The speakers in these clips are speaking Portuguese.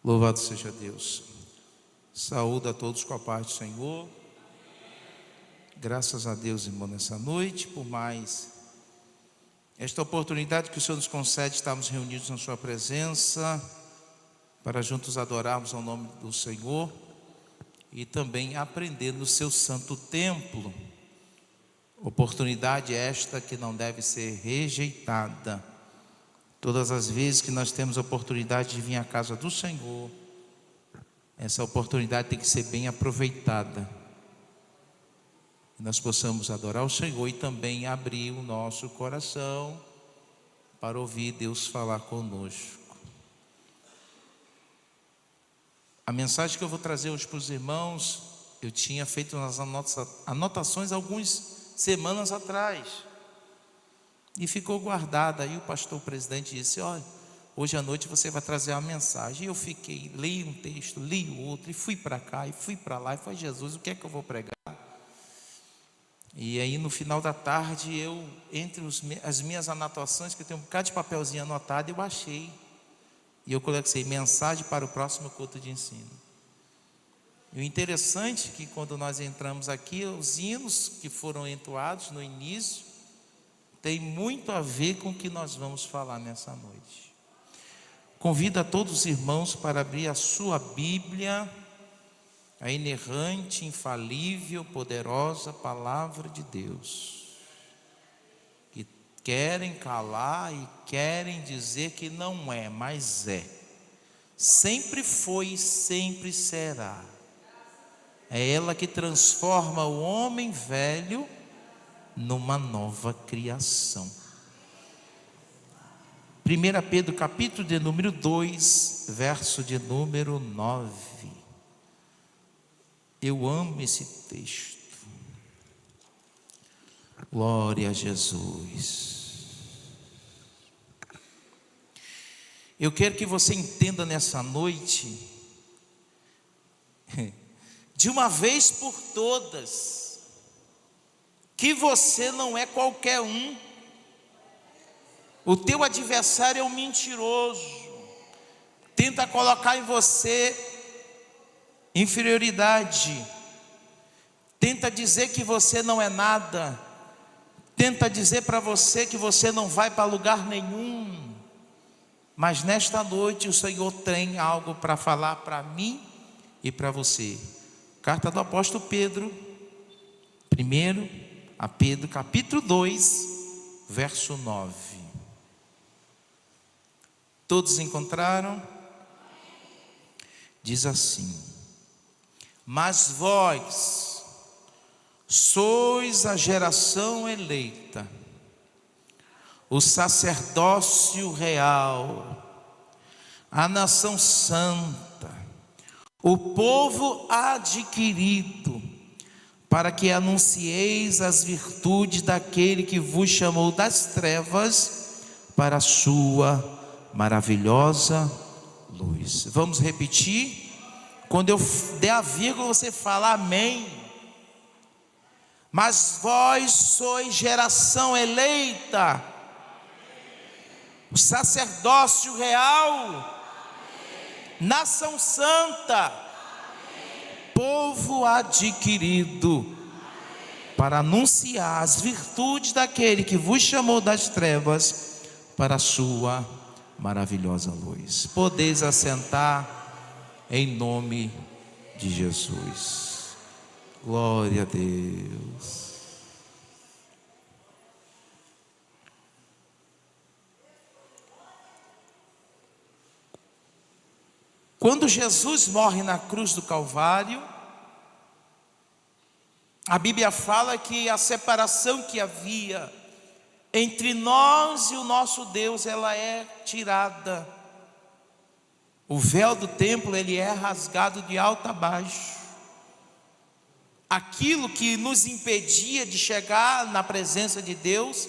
Louvado seja Deus. Saúde a todos com a paz do Senhor. Graças a Deus, irmão, nessa noite, por mais esta oportunidade que o Senhor nos concede, estarmos reunidos na sua presença, para juntos adorarmos ao nome do Senhor e também aprender no seu santo templo. Oportunidade esta que não deve ser rejeitada. Todas as vezes que nós temos a oportunidade de vir à casa do Senhor, essa oportunidade tem que ser bem aproveitada. Que nós possamos adorar o Senhor e também abrir o nosso coração para ouvir Deus falar conosco. A mensagem que eu vou trazer hoje para os irmãos, eu tinha feito umas anotações algumas semanas atrás. E ficou guardada. Aí o pastor presidente disse: olha, hoje à noite você vai trazer uma mensagem. E eu fiquei, li um texto, li o outro, e fui para cá, e fui para lá, e falei: Jesus, o que é que eu vou pregar? E aí no final da tarde, eu, entre as minhas anotações, que eu tenho um bocado de papelzinho anotado, eu achei. E eu coloquei: mensagem para o próximo culto de ensino. E o interessante é que quando nós entramos aqui, os hinos que foram entoados no início, tem muito a ver com o que nós vamos falar nessa noite. Convido a todos os irmãos para abrir a sua Bíblia, a inerrante, infalível, poderosa palavra de Deus, que querem calar e querem dizer que não é, mas é. Sempre foi e sempre será. É ela que transforma o homem velho numa nova criação. 1 Pedro capítulo de número 2, verso de número 9. Eu amo esse texto. Glória a Jesus. Eu quero que você entenda nessa noite, de uma vez por todas, que você não é qualquer um. O teu adversário é um mentiroso. Tenta colocar em você inferioridade. Tenta dizer que você não é nada. Tenta dizer para você que você não vai para lugar nenhum. Mas nesta noite o Senhor tem algo para falar para mim e para você. Carta do apóstolo Pedro, primeiro a Pedro, capítulo 2, verso 9. Todos encontraram? Diz assim: mas vós sois a geração eleita, o sacerdócio real, a nação santa, o povo adquirido, para que anuncieis as virtudes daquele que vos chamou das trevas para a sua maravilhosa luz. Vamos repetir? Quando eu der a vírgula, você fala amém. Mas vós sois geração eleita, o sacerdócio real, nação santa, povo adquirido, para anunciar as virtudes daquele que vos chamou das trevas para a sua maravilhosa luz. Podeis assentar em nome de Jesus. Glória a Deus. Quando Jesus morre na cruz do Calvário, a Bíblia fala que a separação que havia entre nós e o nosso Deus, ela é tirada. O véu do templo, ele é rasgado de alto a baixo. Aquilo que nos impedia de chegar na presença de Deus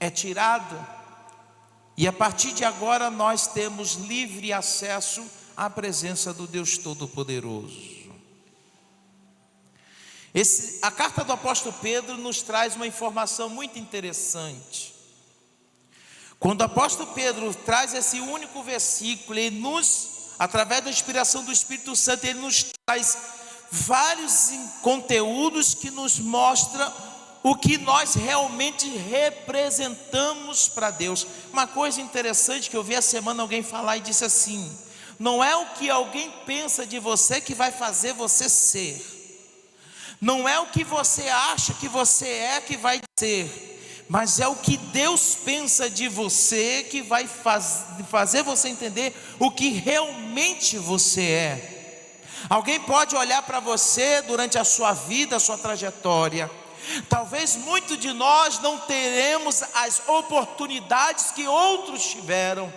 é tirado. E a partir de agora nós temos livre acesso à presença do Deus Todo-Poderoso. A carta do apóstolo Pedro nos traz uma informação muito interessante. Quando o apóstolo Pedro traz esse único versículo, ele através da inspiração do Espírito Santo, ele nos traz vários conteúdos que nos mostram o que nós realmente representamos para Deus. Uma coisa interessante que eu vi essa semana alguém falar e disse assim: não é o que alguém pensa de você que vai fazer você ser, não é o que você acha que você é que vai ser, mas é o que Deus pensa de você que vai fazer você entender o que realmente você é. Alguém pode olhar para você durante a sua vida, a sua trajetória. Talvez muitos de nós não teremos as oportunidades que outros tiveram.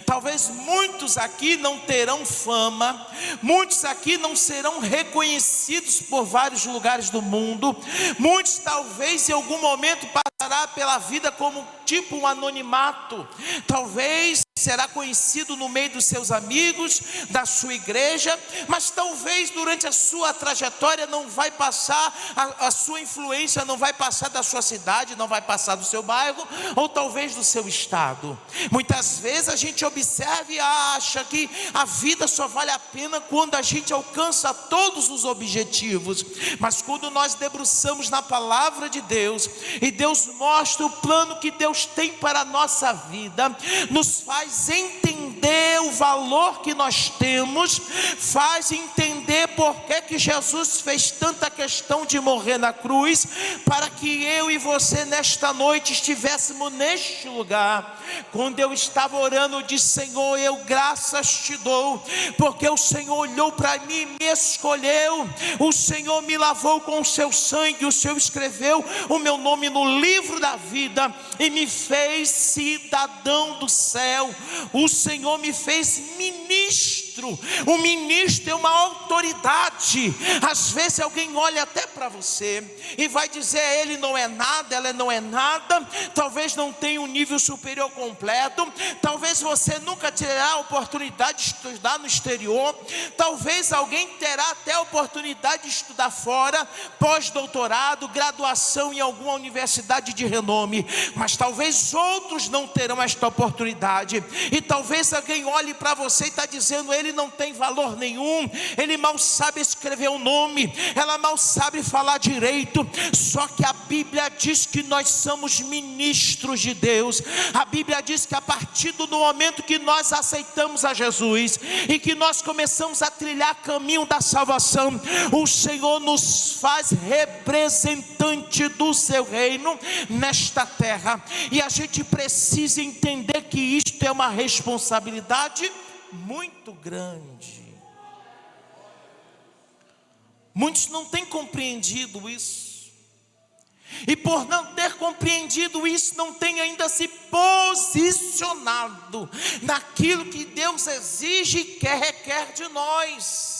Talvez muitos aqui não terão fama, muitos aqui não serão reconhecidos por vários lugares do mundo, muitos talvez em algum momento passará pela vida como tipo um anonimato, talvez será conhecido no meio dos seus amigos, da sua igreja, mas talvez durante a sua trajetória não vai passar, a sua influência não vai passar da sua cidade, não vai passar do seu bairro, ou talvez do seu estado. Muitas vezes a gente observa e acha que a vida só vale a pena quando a gente alcança todos os objetivos, mas quando nós debruçamos na palavra de Deus, e Deus mostra o plano que Deus tem para a nossa vida, nos faz entender o valor que nós temos, faz entender por que Jesus fez tanta questão de morrer na cruz, para que eu e você nesta noite estivéssemos neste lugar. Quando eu estava orando, eu disse: Senhor, eu graças te dou, porque o Senhor olhou para mim e me escolheu, o Senhor me lavou com o seu sangue, o Senhor escreveu o meu nome no livro da vida e me fez cidadão do céu. O Senhor me fez ministro. O ministro é uma autoridade. Às vezes alguém olha até para você e vai dizer: ele não é nada, ela não é nada, talvez não tenha um nível superior completo, talvez você nunca terá a oportunidade de estudar no exterior, talvez alguém terá até a oportunidade de estudar fora, pós-doutorado, graduação em alguma universidade de renome, mas talvez outros não terão esta oportunidade. E talvez alguém olhe para você e está dizendo: ele não tem valor nenhum, ele mal sabe escrever o nome, ela mal sabe falar direito. Só que a Bíblia diz que nós somos ministros de Deus. A Bíblia diz que a partir do momento que nós aceitamos a Jesus e que nós começamos a trilhar caminho da salvação, o Senhor nos faz representante do seu reino nesta terra. E a gente precisa entender que isto é uma responsabilidade muito grande. Muitos não têm compreendido isso, e por não ter compreendido isso, não tem ainda se posicionado naquilo que Deus exige e requer de nós.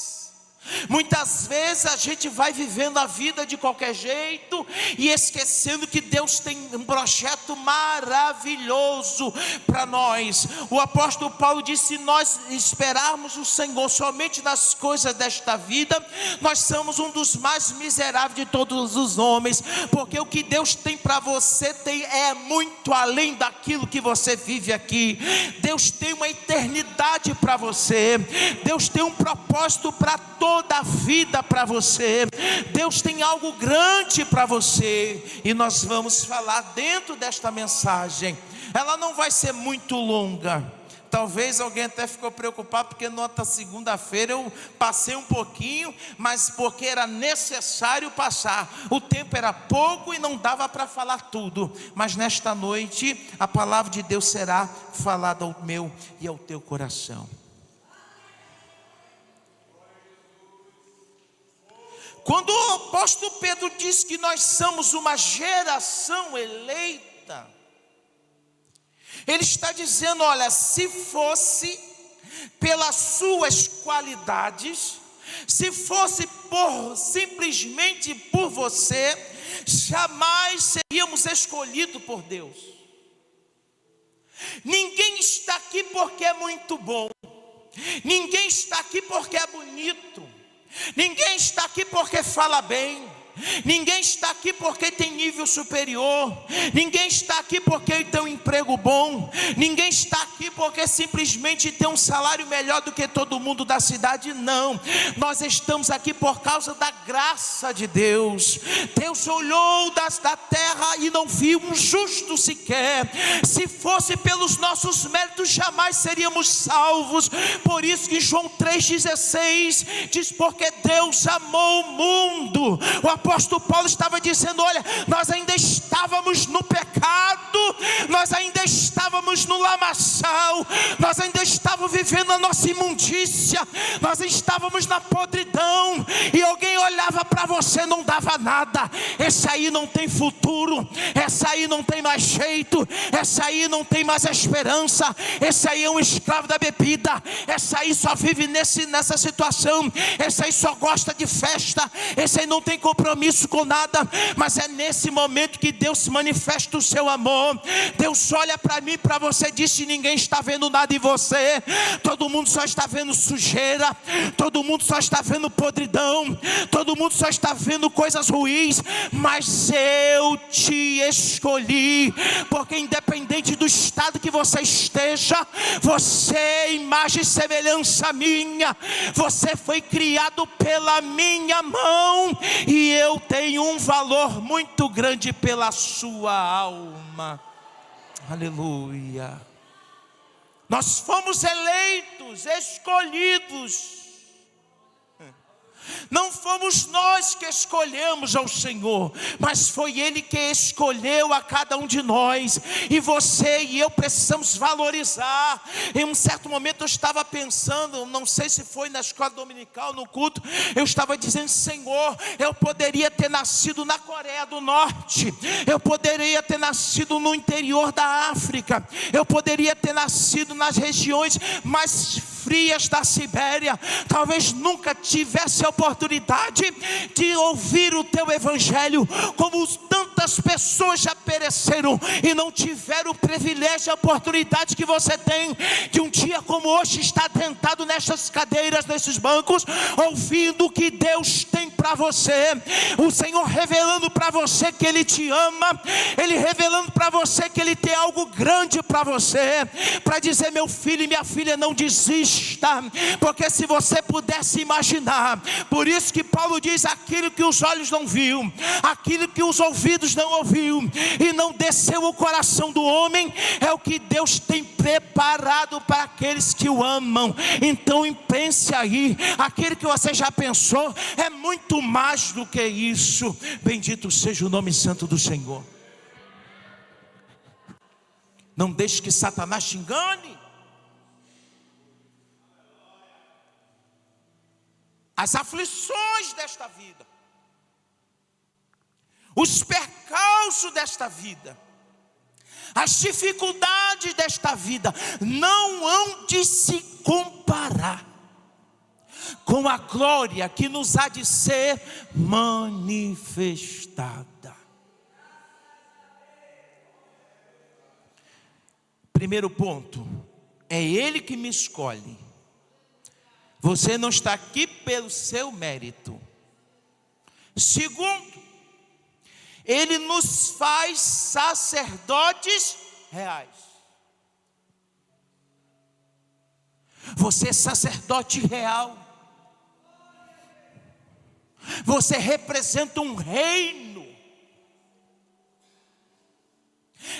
Muitas vezes a gente vai vivendo a vida de qualquer jeito e esquecendo que Deus tem um projeto maravilhoso para nós. O apóstolo Paulo disse: se nós esperarmos o Senhor somente nas coisas desta vida, nós somos um dos mais miseráveis de todos os homens, porque o que Deus tem para você é muito além daquilo que você vive aqui. Deus tem uma eternidade para você, Deus tem um propósito para toda a vida para você, Deus tem algo grande para você, e nós vamos falar dentro desta mensagem. Ela não vai ser muito longa. Talvez alguém até ficou preocupado porque na outra segunda-feira eu passei um pouquinho, mas porque era necessário passar. O tempo era pouco e não dava para falar tudo. Mas nesta noite a palavra de Deus será falada ao meu e ao teu coração. Quando o apóstolo Pedro diz que nós somos uma geração eleita, ele está dizendo: olha, se fosse pelas suas qualidades, se fosse simplesmente por você, jamais seríamos escolhidos por Deus. Ninguém está aqui porque é muito bom, ninguém está aqui porque é bonito, ninguém está aqui porque fala bem, Ninguém está aqui porque tem nível superior. Ninguém está aqui porque tem um emprego bom. Ninguém está aqui porque simplesmente tem um salário melhor do que todo mundo da cidade. Não, nós estamos aqui por causa da graça de Deus. Deus olhou da terra e não viu um justo sequer. Se fosse pelos nossos méritos, jamais seríamos salvos. Por isso que João 3,16 diz: porque Deus amou o mundo. O apóstolo Paulo estava dizendo: olha, nós ainda estávamos no pecado, nós ainda estávamos no lamaçal, nós ainda estávamos vivendo a nossa imundícia, nós estávamos na podridão, e alguém olhava para você, não dava nada. Esse aí não tem futuro, essa aí não tem mais jeito, essa aí não tem mais esperança, esse aí é um escravo da bebida, essa aí só vive nessa situação, esse aí só gosta de festa, esse aí não tem compromisso com nada. Mas é nesse momento que Deus manifesta o seu amor. Deus olha para mim, para você, diz que ninguém está vendo nada em você, todo mundo só está vendo sujeira, todo mundo só está vendo podridão, todo mundo só está vendo coisas ruins, mas eu te escolhi, porque independente do estado que você esteja, você é imagem e semelhança minha, você foi criado pela minha mão, e eu tenho um valor muito grande pela sua alma. Aleluia. Nós fomos eleitos, escolhidos. Não fomos nós que escolhemos ao Senhor, mas foi Ele que escolheu a cada um de nós. E você e eu precisamos valorizar. Em um certo momento eu estava pensando, não sei se foi na escola dominical, no culto, eu estava dizendo: Senhor, eu poderia ter nascido na Coreia do Norte, eu poderia ter nascido no interior da África, eu poderia ter nascido nas regiões mais frias da Sibéria, talvez nunca tivesse a oportunidade de ouvir o teu evangelho, como tantas pessoas já pereceram e não tiveram o privilégio, a oportunidade que você tem de um dia como hoje estar sentado nessas cadeiras, nesses bancos, ouvindo o que Deus tem para você, o Senhor revelando para você que Ele te ama, Ele revelando para você que Ele tem algo grande para você, para dizer: meu filho e minha filha, não desista, porque se você pudesse imaginar, por isso que Paulo diz: aquilo que os olhos não viu, aquilo que os ouvidos não ouviu, e não desceu o coração do homem, é o que Deus tem preparado para aqueles que o amam. Então pense aí, aquilo que você já pensou é muito mais do que isso. Bendito seja o nome santo do Senhor. Não deixe que Satanás te engane. As aflições desta vida, os percalços desta vida, as dificuldades desta vida não hão de se comparar com a glória que nos há de ser manifestada. Primeiro ponto, é Ele que me escolhe. Você não está aqui pelo seu mérito. Segundo, Ele nos faz sacerdotes reais. Você é sacerdote real. Você representa um reino.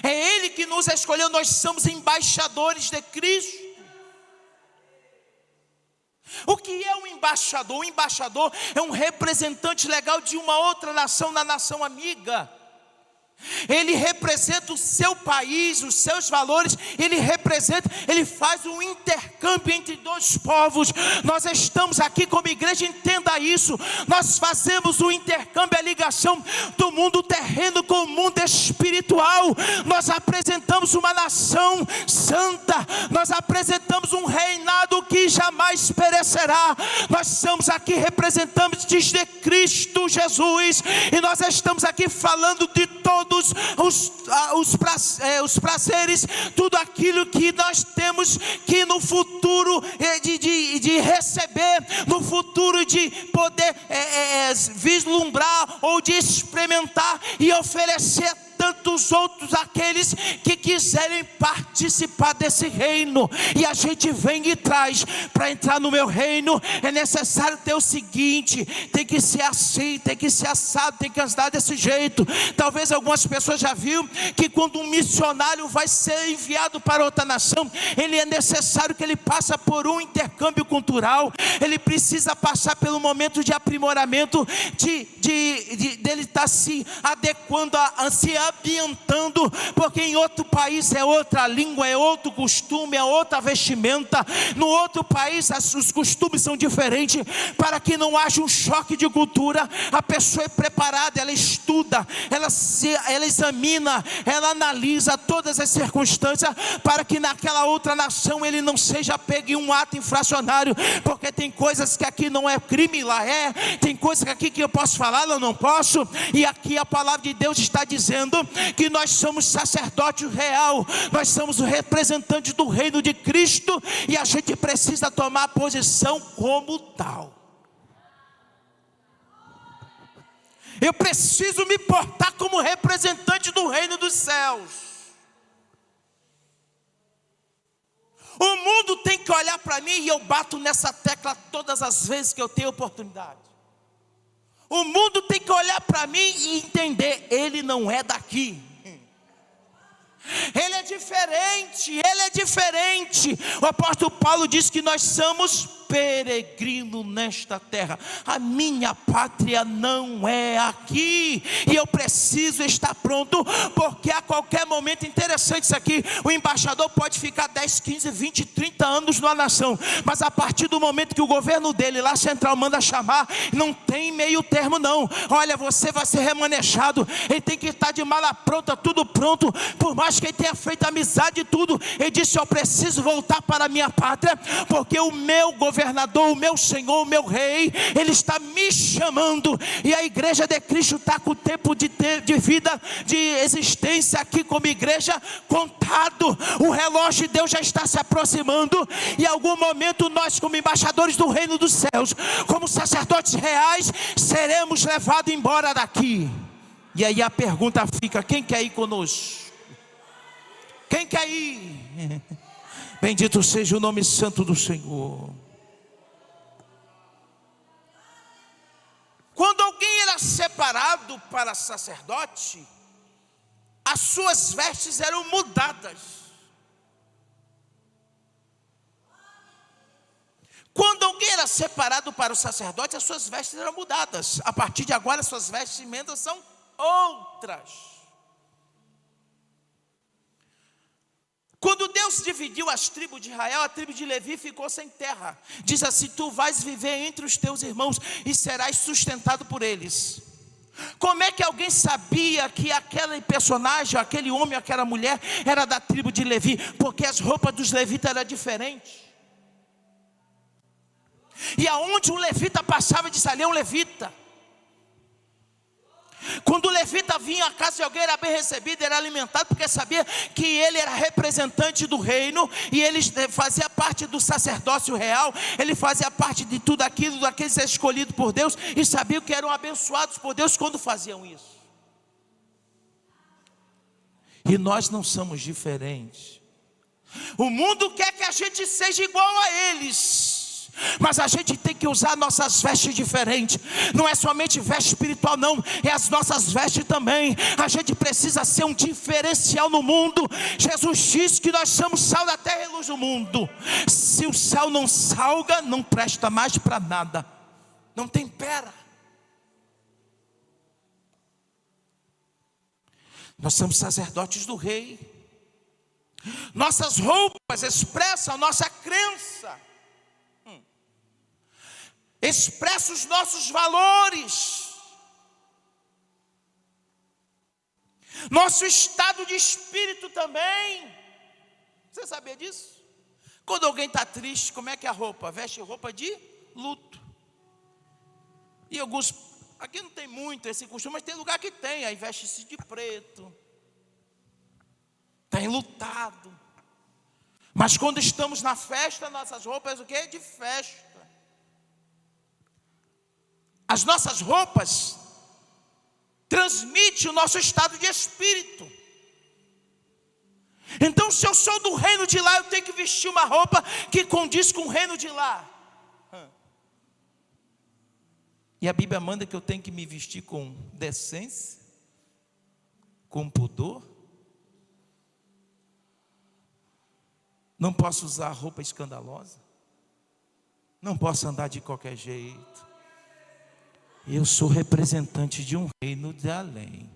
É Ele que nos escolheu. Nós somos embaixadores de Cristo. O que é um embaixador? O embaixador é um representante legal de uma outra nação, na nação amiga. Ele representa o seu país, os seus valores, ele faz um intercâmbio entre dois povos. Nós estamos aqui como igreja, entenda isso. Nós fazemos o intercâmbio, a ligação do mundo terreno com o mundo espiritual. Nós apresentamos uma nação santa, nós apresentamos um reinado que e jamais perecerá. Nós estamos aqui representantes de Cristo Jesus, e nós estamos aqui falando de todos os prazeres, tudo aquilo que nós temos que no futuro de receber, no futuro de poder vislumbrar ou de experimentar e oferecer a tantos outros aqueles que quiserem participar desse reino. E a gente vem e traz: para entrar no meu reino é necessário ter o seguinte, tem que ser assim, tem que ser assado, tem que andar desse jeito. Talvez algumas pessoas já viram que quando um missionário vai ser enviado para outra nação, ele é necessário que ele passe por um intercâmbio cultural, ele precisa passar pelo momento de aprimoramento, dele estar se adequando, se ambientando, porque em outro país é outra língua, é outro costume, é outra vestimenta. No outro país os costumes são diferentes. Para que não haja um choque de cultura, a pessoa é preparada, ela estuda, ela examina, ela analisa todas as circunstâncias, para que naquela outra nação ele não seja pego em um ato infracionário, porque tem coisas que aqui não é crime, lá é, tem coisas que aqui que eu posso falar, eu não posso. E aqui a palavra de Deus está dizendo que nós somos sacerdote real, nós somos o representante do reino de Cristo, e a gente precisa tomar posição como tal. Eu preciso me portar como representante do reino dos céus. O mundo tem que olhar para mim, e eu bato nessa tecla todas as vezes que eu tenho oportunidade. O mundo tem que olhar para mim e entender: ele não é daqui. Ele é diferente, ele é diferente. O apóstolo Paulo diz que nós somos peregrinos nesta terra. A minha pátria não é aqui, e eu preciso estar pronto, porque a qualquer momento, interessante isso aqui, o embaixador pode ficar 10, 15, 20, 30 anos numa nação, mas a partir do momento que o governo dele lá central manda chamar, não tem meio termo não. Olha, você vai ser remanejado. Ele tem que estar de mala pronta, tudo pronto. Por mais que ele tenha feito amizade e tudo, ele disse: eu preciso voltar para a minha pátria, porque o meu governador, o meu Senhor, o meu Rei, Ele está me chamando. E a igreja de Cristo está com o tempo de vida, de existência aqui como igreja contado. O relógio de Deus já está se aproximando, e em algum momento nós, como embaixadores do reino dos céus, como sacerdotes reais, seremos levados embora daqui. E aí a pergunta fica: quem quer ir conosco? Quem quer ir? Bendito seja o nome santo do Senhor. Quando alguém era separado para sacerdote, as suas vestes eram mudadas. Quando alguém era separado para o sacerdote, as suas vestes eram mudadas. A partir de agora, as suas vestimentas são outras. Quando Deus dividiu as tribos de Israel, a tribo de Levi ficou sem terra. Diz assim: tu vais viver entre os teus irmãos e serás sustentado por eles. Como é que alguém sabia que aquele personagem, aquele homem, aquela mulher era da tribo de Levi? Porque as roupas dos levitas eram diferentes. E aonde um levita passava, disse: ali é um levita. Quando o levita vinha à casa de alguém, era bem recebido, era alimentado, porque sabia que ele era representante do reino, e ele fazia parte do sacerdócio real, ele fazia parte de tudo aquilo, daqueles escolhidos por Deus, e sabiam que eram abençoados por Deus quando faziam isso. E nós não somos diferentes. O mundo quer que a gente seja igual a eles, mas a gente tem que usar nossas vestes diferentes. Não é somente veste espiritual não, é as nossas vestes também. A gente precisa ser um diferencial no mundo. Jesus disse que nós somos sal da terra e luz do mundo. Se o sal não salga, não presta mais para nada, não tempera. Nós somos sacerdotes do rei. Nossas roupas expressam a nossa crença, expressa os nossos valores, nosso estado de espírito também. Você sabia disso? Quando alguém está triste, como é que é a roupa? Veste roupa de luto. E alguns, aqui não tem muito esse costume, mas tem lugar que tem, aí veste-se de preto, está enlutado. Mas quando estamos na festa, nossas roupas o quê? De festa. As nossas roupas transmitem o nosso estado de espírito. Então, se eu sou do reino de lá, eu tenho que vestir uma roupa que condiz com o reino de lá. E a Bíblia manda que eu tenho que me vestir com decência, com pudor. Não posso usar roupa escandalosa. Não posso andar de qualquer jeito. Eu sou representante de um reino de além.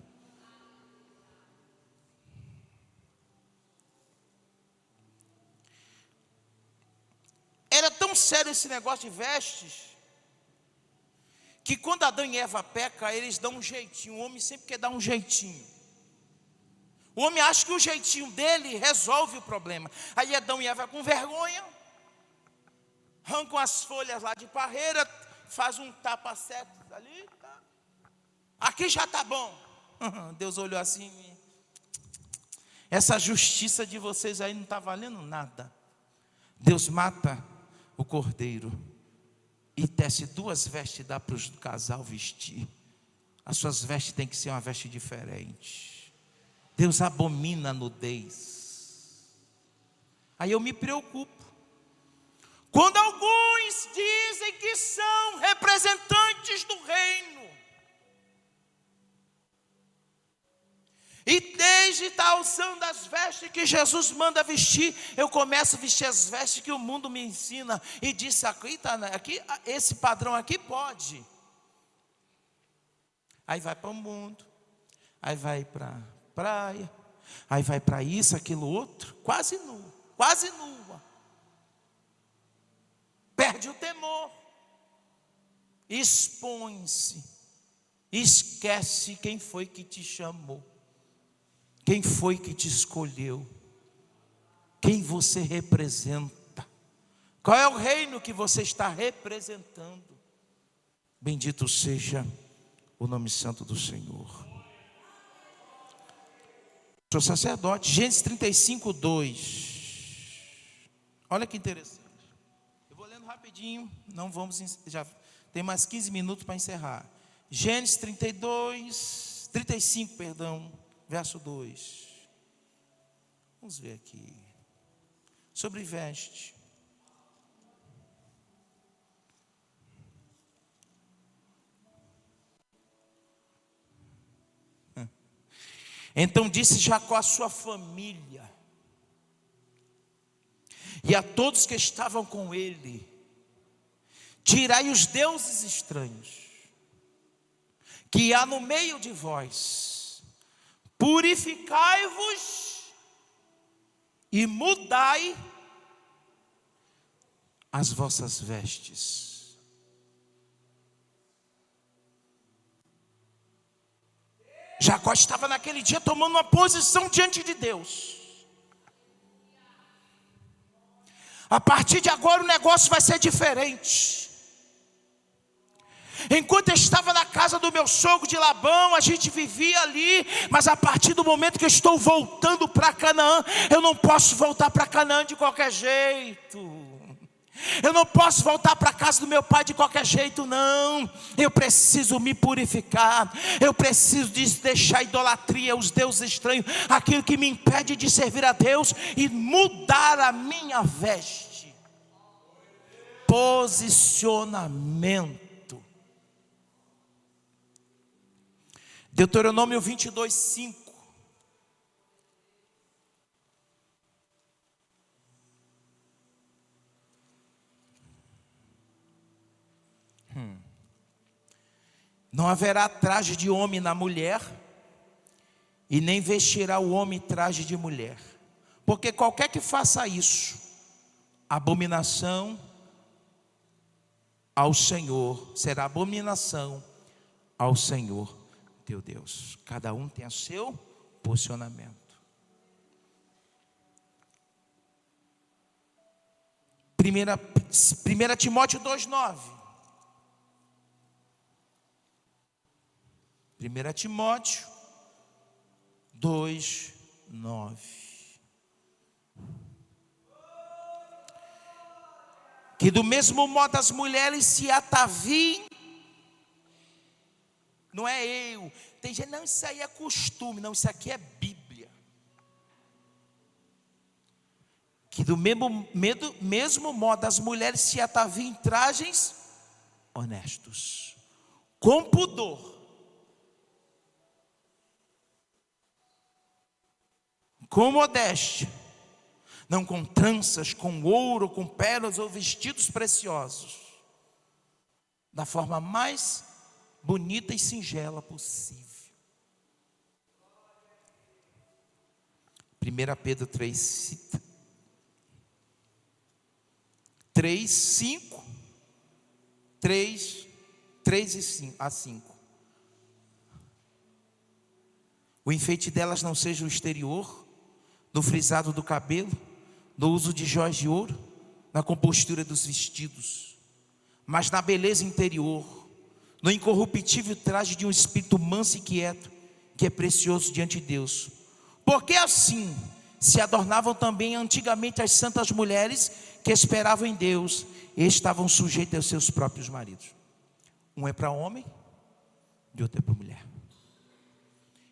Era tão sério esse negócio de vestes, que quando Adão e Eva pecam, eles dão um jeitinho. O homem sempre quer dar um jeitinho. O homem acha que o jeitinho dele resolve o problema. Aí Adão e Eva com vergonha, arrancam as folhas lá de parreira, faz um tapa-sete ali, tá? Aqui já está bom. Deus olhou assim: essa justiça de vocês aí não está valendo nada. Deus mata o cordeiro e tece 2 vestes e dá para o casal vestir. As suas vestes têm que ser uma veste diferente. Deus abomina a nudez. Aí eu me preocupo quando alguns dizem que são representantes do reino, e desde estar usando as vestes que Jesus manda vestir, eu começo a vestir as vestes que o mundo me ensina, e disse: aqui, esse padrão aqui pode. Aí vai para o mundo, aí vai para a praia, aí vai para isso, aquilo, outro, quase nua. Perde o temor, expõe-se, esquece quem foi que te chamou, quem foi que te escolheu, quem você representa, qual é o reino que você está representando. Bendito seja o nome santo do Senhor. Sou sacerdote. Gênesis 35, 2. Olha que interessante. Eu vou lendo rapidinho, não vamos, já tem mais 15 minutos para encerrar. Gênesis 35, verso 2. Vamos ver aqui. Sobre veste. Então disse Jacó à sua família e a todos que estavam com ele: tirai os deuses estranhos que há no meio de vós, purificai-vos e mudai as vossas vestes. Jacó estava naquele dia tomando uma posição diante de Deus. A partir de agora o negócio vai ser diferente. Enquanto eu estava na casa do meu sogro de Labão, a gente vivia ali, mas a partir do momento que eu estou voltando para Canaã, eu não posso voltar para Canaã de qualquer jeito. Eu não posso voltar para a casa do meu pai de qualquer jeito, não. Eu preciso me purificar. Eu preciso deixar a idolatria, os deuses estranhos, aquilo que me impede de servir a Deus, e mudar a minha veste. Posicionamento. Deuteronômio 22, 5. Não haverá traje de homem na mulher, e nem vestirá o homem traje de mulher, porque qualquer que faça isso, abominação ao Senhor, será abominação ao Senhor teu Deus. Cada um tem o seu posicionamento. 1 Timóteo 2,9. 1 Timóteo 2,9. Que do mesmo modo as mulheres se ataviem. Não é eu. Tem gente, não, isso aí é costume. Não, isso aqui é Bíblia. Que do mesmo modo as mulheres se ataviem em trajes honestos, com pudor, com modéstia, não com tranças, com ouro, com pérolas ou vestidos preciosos, da forma mais bonita e singela possível. 1 Pedro 3, 5, 3 a 5. O enfeite delas não seja o exterior, no frisado do cabelo, no uso de joias de ouro, na compostura dos vestidos, mas na beleza interior, no incorruptível traje de um espírito manso e quieto, que é precioso diante de Deus. Porque assim se adornavam também antigamente as santas mulheres que esperavam em Deus e estavam sujeitas aos seus próprios maridos. Um é para homem e outro é para mulher.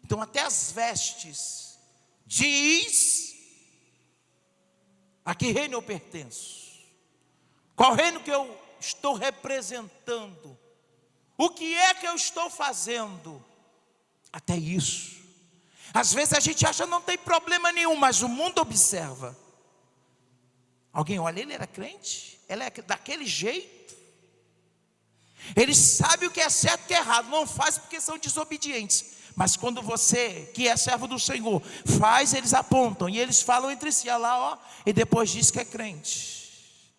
Então até as vestes diz: a que reino eu pertenço? Qual reino que eu estou representando? O que é que eu estou fazendo? Até isso. Às vezes a gente acha que não tem problema nenhum, mas o mundo observa. Alguém olha, ele era crente? Ela é daquele jeito? Ele sabe o que é certo e o que é errado, não faz porque são desobedientes. Mas quando você, que é servo do Senhor, faz, eles apontam e eles falam entre si, olha lá, ó, e depois diz que é crente.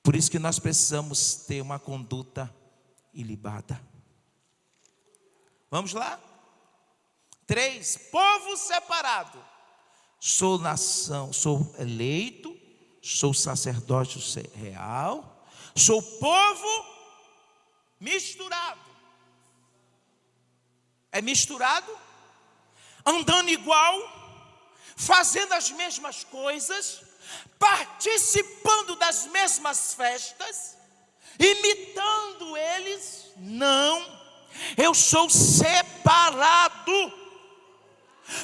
Por isso que nós precisamos ter uma conduta ilibada. Vamos lá? 3, povo separado. Sou nação, sou eleito, sou sacerdócio real, sou povo misturado. É misturado, andando igual, fazendo as mesmas coisas, participando das mesmas festas, imitando eles. Não, eu sou separado.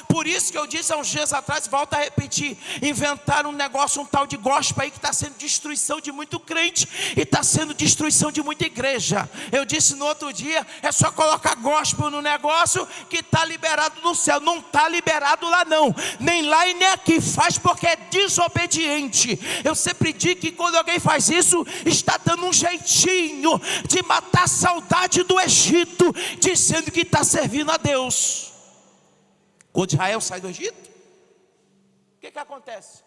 Por isso que eu disse há uns dias atrás, volto a repetir, inventaram um negócio, um tal de gospel aí, que está sendo destruição de muito crente, e está sendo destruição de muita igreja. Eu disse no outro dia, é só colocar gospel no negócio, que está liberado no céu. Não está liberado lá não, nem lá e nem aqui. Faz porque é desobediente. Eu sempre digo que quando alguém faz isso, está dando um jeitinho de matar a saudade do Egito, dizendo que está servindo a Deus. Quando Israel sai do Egito, o que acontece?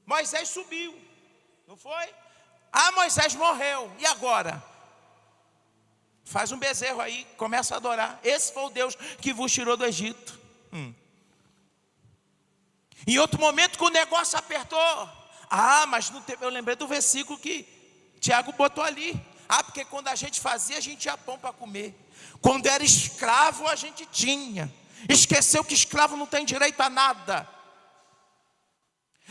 Moisés subiu, não foi? Moisés morreu, e agora? Faz um bezerro aí, começa a adorar. Esse foi o Deus que vos tirou do Egito. Em outro momento que o negócio apertou, mas não teve, eu lembrei do versículo que Tiago botou ali. Porque quando a gente fazia, a gente tinha pão para comer. Quando era escravo, a gente tinha. Esqueceu que escravo não tem direito a nada.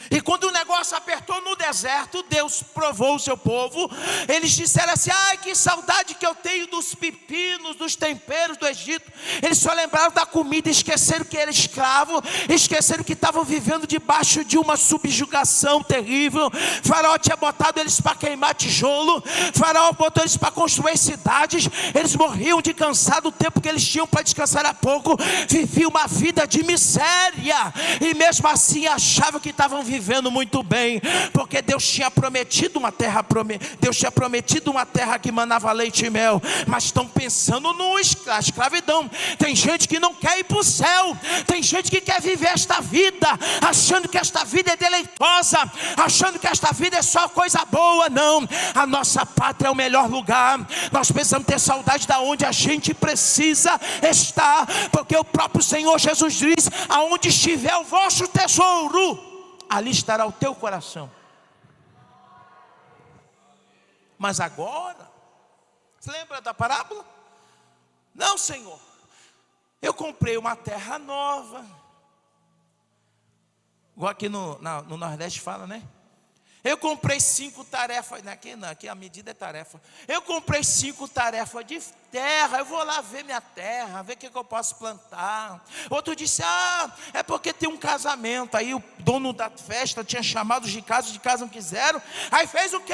E quando o negócio apertou no deserto, Deus provou o seu povo. Eles disseram assim: que saudade que eu tenho dos pepinos, dos temperos do Egito. Eles só lembraram da comida, esqueceram que era escravo, esqueceram que estavam vivendo debaixo de uma subjugação terrível. Faraó tinha botado eles para queimar tijolo, Faraó botou eles para construir cidades. Eles morriam de cansado, o tempo que eles tinham para descansar era pouco. Viviam uma vida de miséria, e mesmo assim achavam que estavam vivendo muito bem, porque Deus tinha prometido uma terra, que manava leite e mel, mas estão pensando na escravidão. Tem gente que não quer ir para o céu, tem gente que quer viver esta vida, achando que esta vida é deleitosa, achando que esta vida é só coisa boa. Não, a nossa pátria é o melhor lugar. Nós precisamos ter saudade da onde a gente precisa estar, porque o próprio Senhor Jesus diz: aonde estiver o vosso tesouro, ali estará o teu coração. Mas agora, você lembra da parábola? Não, Senhor, eu comprei uma terra nova. Igual aqui no Nordeste fala, né? Eu comprei 5 tarefas, aqui não, aqui a medida é tarefa. Eu comprei 5 tarefas de terra, eu vou lá ver minha terra, ver o que eu posso plantar. Outro disse, é porque tem um casamento. Aí o dono da festa tinha chamado de casa não quiseram. Aí fez o quê?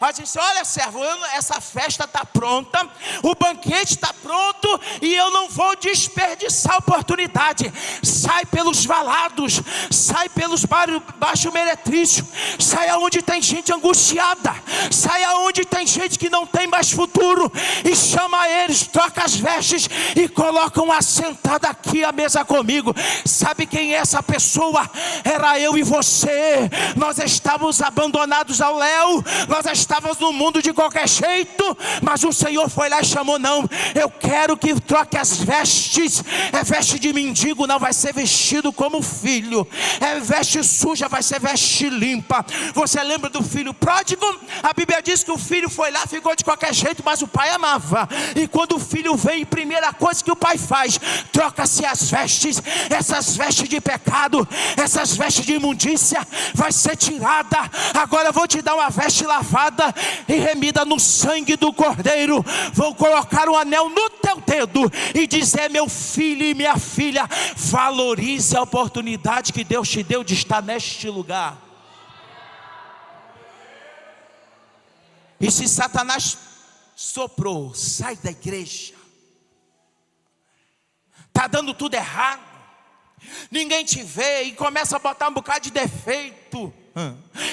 Aí disse, olha servo, essa festa está pronta, o banquete está pronto, e eu não vou desperdiçar a oportunidade. Sai pelos valados, sai pelos baixo meretrício, sai aonde tem gente angustiada, sai aonde tem gente que não tem mais futuro, e chama eles, troca as vestes e coloca uma sentada aqui à mesa comigo. Sabe quem é essa pessoa? Era eu e você. Nós estávamos abandonados ao léu, nós estávamos no mundo de qualquer jeito, mas o Senhor foi lá e chamou. Não, eu quero que troque as vestes. É veste de mendigo, não vai ser vestido como filho. É veste suja, vai ser veste limpa. Você lembra do filho pródigo? A Bíblia diz que o filho foi lá, ficou de qualquer jeito, mas o pai amava. E quando o filho vem, primeira coisa que o pai faz, troca-se as vestes. Essas vestes de pecado, essas vestes de imundícia vai ser tirada. Agora eu vou te dar uma veste lavada e remida no sangue do Cordeiro. Vou colocar um anel no teu dedo e dizer, meu filho e minha filha, valorize a oportunidade que Deus te deu de estar neste lugar. E se Satanás soprou, sai da igreja, está dando tudo errado, ninguém te vê, e começa a botar um bocado de defeito.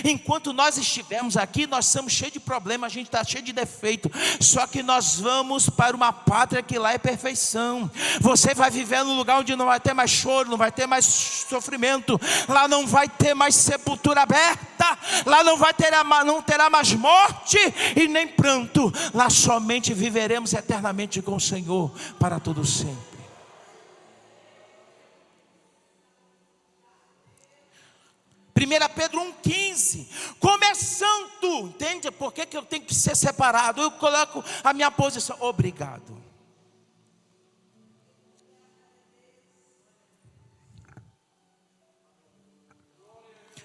Enquanto nós estivermos aqui, nós somos cheios de problemas, a gente está cheio de defeito. Só que nós vamos para uma pátria que lá é perfeição. Você vai viver num lugar onde não vai ter mais choro, não vai ter mais sofrimento. Lá não vai ter mais sepultura aberta. Lá não terá mais morte e nem pranto. Lá somente viveremos eternamente com o Senhor para todo sempre. 1 Pedro 1,15, como é santo, entende? Por que eu tenho que ser separado? Eu coloco a minha posição, obrigado.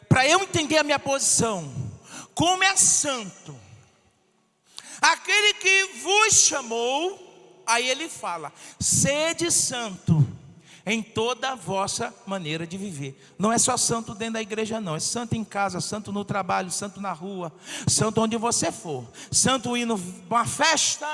Para eu entender a minha posição, como é santo, aquele que vos chamou, aí ele fala, sede santo em toda a vossa maneira de viver. Não é só santo dentro da igreja não, é santo em casa, santo no trabalho, santo na rua, santo onde você for, santo indo para uma festa.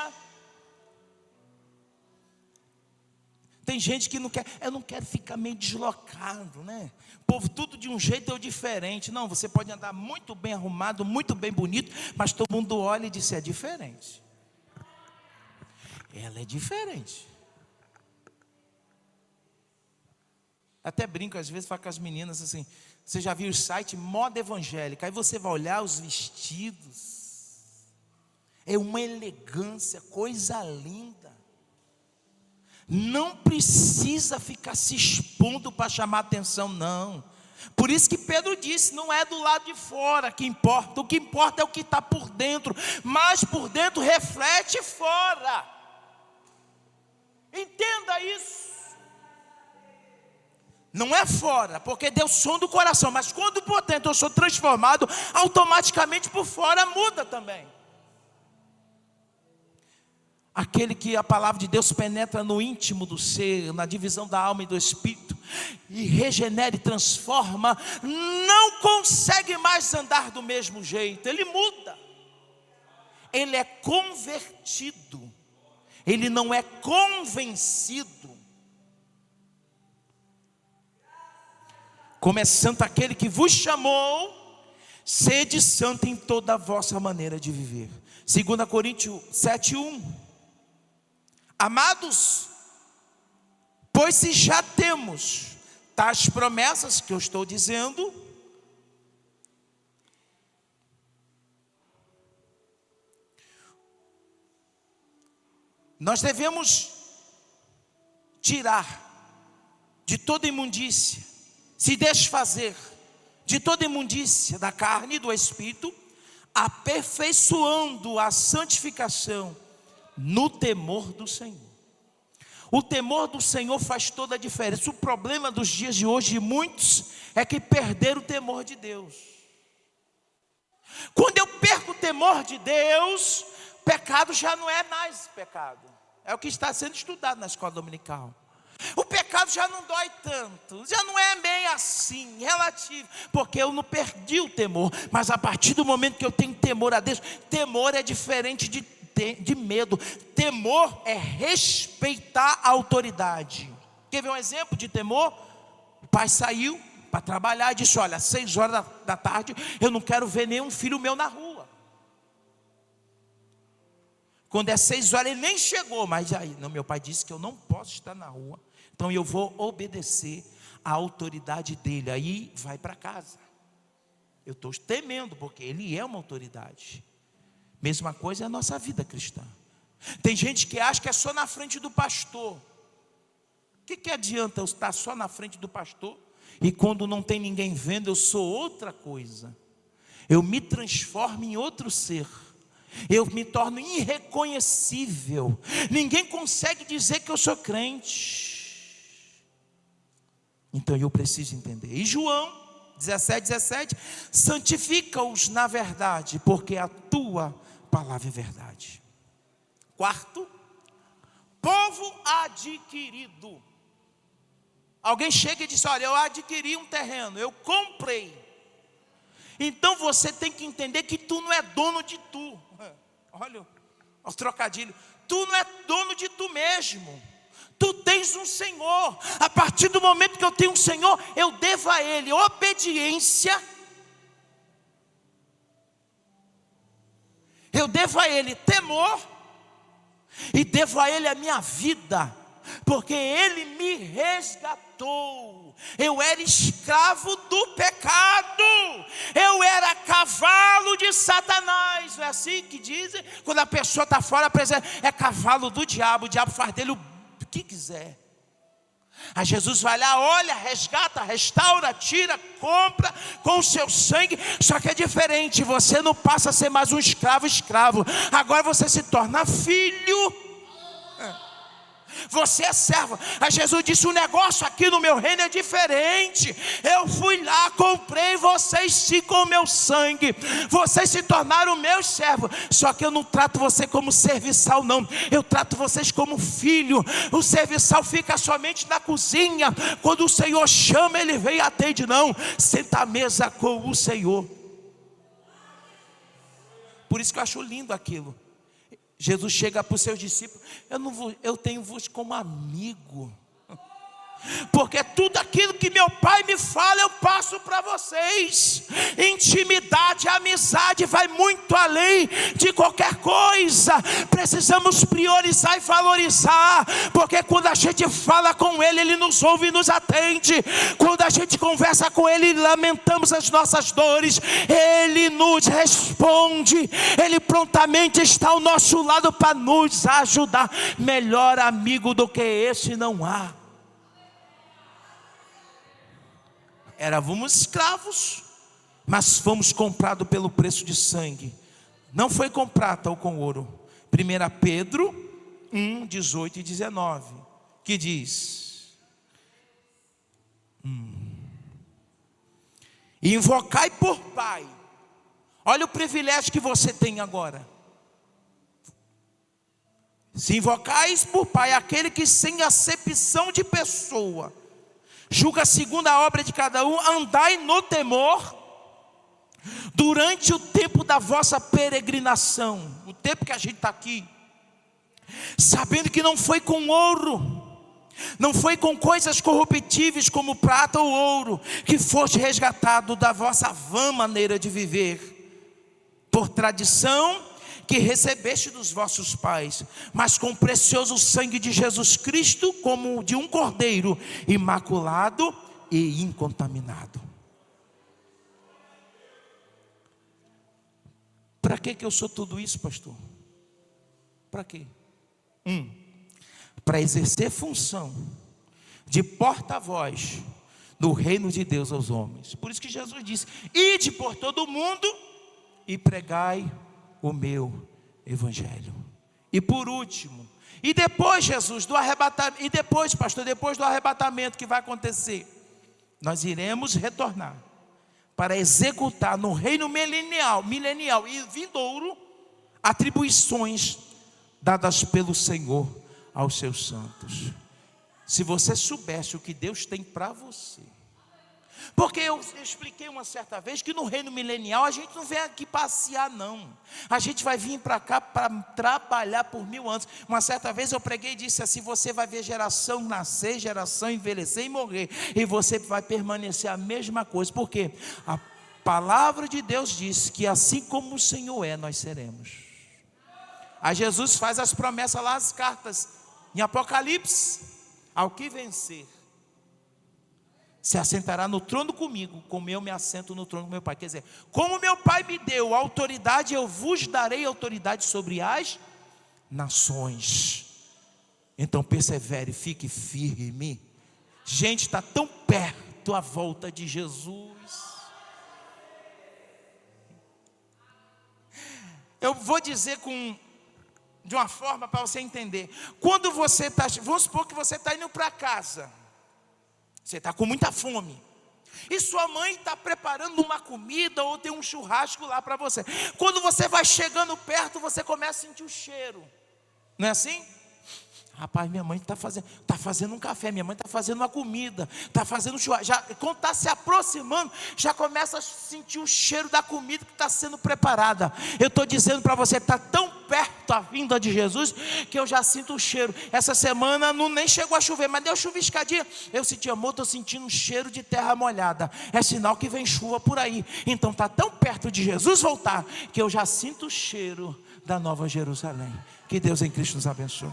Tem gente que não quer, eu não quero ficar meio deslocado, né? O povo tudo de um jeito ou diferente. Não, você pode andar muito bem arrumado, muito bem bonito, mas todo mundo olha e diz, é diferente. Ela é diferente. Até brinco às vezes, falo com as meninas assim, você já viu o site Moda Evangélica? Aí você vai olhar os vestidos, é uma elegância, coisa linda. Não precisa ficar se expondo para chamar atenção, não. Por isso que Pedro disse, não é do lado de fora que importa, o que importa é o que está por dentro, mas por dentro reflete fora. Entenda isso. Não é fora, porque Deus sonda o coração, mas quando por dentro eu sou transformado, automaticamente por fora muda também. Aquele que a palavra de Deus penetra no íntimo do ser, na divisão da alma e do espírito, e regenera e transforma, não consegue mais andar do mesmo jeito, ele muda. Ele é convertido, ele não é convencido. Como é santo aquele que vos chamou, sede santo em toda a vossa maneira de viver. 2 Coríntios 7,1. Amados, pois se já temos tais promessas que eu estou dizendo, nós devemos tirar de toda imundícia, se desfazer de toda imundícia da carne e do espírito, aperfeiçoando a santificação no temor do Senhor. O temor do Senhor faz toda a diferença. O problema dos dias de hoje de muitos é que perderam o temor de Deus. Quando eu perco o temor de Deus, pecado já não é mais pecado. É o que está sendo estudado na escola dominical. O pecado já não dói tanto, já não é bem assim, relativo, porque eu não perdi o temor. Mas a partir do momento que eu tenho temor a Deus, temor é diferente de medo. Temor é respeitar a autoridade. Quer ver um exemplo de temor? O pai saiu para trabalhar e disse: olha, às 6 horas da tarde eu não quero ver nenhum filho meu na rua. Quando é 6 horas ele nem chegou, mas aí, não, meu pai disse que eu não posso estar na rua, então eu vou obedecer à autoridade dele. Aí vai para casa. Eu estou temendo, porque ele é uma autoridade. Mesma coisa é a nossa vida cristã. Tem gente que acha que é só na frente do pastor. O que adianta eu estar só na frente do pastor e quando não tem ninguém vendo eu sou outra coisa? Eu me transformo em outro ser. Eu me torno irreconhecível. Ninguém consegue dizer que eu sou crente. Então eu preciso entender. E João 17:17, santifica-os na verdade, porque a tua palavra é verdade. Quarto, povo adquirido. Alguém chega e diz: olha, eu adquiri um terreno, eu comprei. Então você tem que entender que tu não é dono de tu. Olha os trocadilhos. Tu não é dono de tu mesmo. Tu tens um Senhor. A partir do momento que eu tenho um Senhor, eu devo a Ele obediência. Eu devo a Ele temor. E devo a Ele a minha vida. Porque Ele me resgatou. Eu era escravo do pecado. Eu era cavalo de Satanás. Não é assim que dizem? Quando a pessoa está fora, é cavalo do diabo. O diabo faz dele o que quiser. Aí Jesus vai lá, olha, resgata, restaura, tira, compra com o seu sangue. Só que é diferente. Você não passa a ser mais um escravo. Agora você se torna filho. Você é servo. Aí Jesus disse: o negócio aqui no meu reino é diferente. Eu fui lá, comprei vocês com o meu sangue. Vocês se tornaram meus servos. Só que eu não trato você como serviçal, não. Eu trato vocês como filho. O serviçal fica somente na cozinha. Quando o Senhor chama, ele vem e atende. Não, senta à mesa com o Senhor. Por isso que eu acho lindo aquilo. Jesus chega para os seus discípulos: eu tenho-vos como amigo, porque tudo aquilo que meu Pai me fala eu passo para vocês. Intimidade, amizade vai muito além de qualquer coisa. Precisamos priorizar e valorizar, porque quando a gente fala com Ele, Ele nos ouve e nos atende. Quando a gente conversa com Ele, lamentamos as nossas dores, Ele nos responde. Ele prontamente está ao nosso lado para nos ajudar. Melhor amigo do que esse não há. Éramos escravos, mas fomos comprados pelo preço de sangue. Não foi com prata ou com ouro. 1 Pedro 1:18 e 19, que diz: invocai por Pai. Olha o privilégio que você tem agora. Se invocais por Pai, aquele que sem acepção de pessoa julga segundo a obra de cada um, andai no temor durante o tempo da vossa peregrinação. O tempo que a gente está aqui, sabendo que não foi com ouro, não foi com coisas corruptíveis como prata ou ouro, que foste resgatado da vossa vã maneira de viver, por tradição que recebeste dos vossos pais, mas com o precioso sangue de Jesus Cristo, como de um cordeiro, imaculado e incontaminado. Para que eu sou tudo isso, pastor? Para quê? Para exercer função de porta-voz do reino de Deus aos homens. Por isso que Jesus disse: ide por todo o mundo e pregai o meu evangelho. E por último, e depois, Jesus, do arrebatamento, e depois, pastor, depois do arrebatamento que vai acontecer, nós iremos retornar para executar no reino milenial e vindouro atribuições dadas pelo Senhor aos seus santos. Se você soubesse o que Deus tem para você, porque eu expliquei uma certa vez que no reino milenial a gente não vem aqui passear não, a gente vai vir para cá para trabalhar por 1000 anos. Uma certa vez eu preguei e disse assim: você vai ver geração nascer, geração envelhecer e morrer, e você vai permanecer a mesma coisa, porque a palavra de Deus diz que assim como o Senhor é, nós seremos. Aí Jesus faz as promessas lá, as cartas em Apocalipse: ao que vencer se assentará no trono comigo, como eu me assento no trono do meu Pai. Quer dizer, como meu Pai me deu autoridade, eu vos darei autoridade sobre as nações. Então persevere, fique firme. Gente, está tão perto a volta de Jesus. Eu vou dizer de uma forma para você entender. Quando você está, vamos supor que você está indo para casa, você está com muita fome, e sua mãe está preparando uma comida ou tem um churrasco lá para você. Quando você vai chegando perto, você começa a sentir o cheiro, não é assim? Rapaz, minha mãe está fazendo um café, minha mãe está fazendo uma comida, está fazendo churrasco. Já, quando está se aproximando, já começa a sentir o cheiro da comida que está sendo preparada. Eu estou dizendo para você, está tão perto a vinda de Jesus, que eu já sinto o cheiro. Essa semana nem chegou a chover, mas deu chuviscadinha. Eu senti, amor, estou sentindo um cheiro de terra molhada. É sinal que vem chuva por aí. Então está tão perto de Jesus voltar, que eu já sinto o cheiro da Nova Jerusalém. Que Deus em Cristo nos abençoe.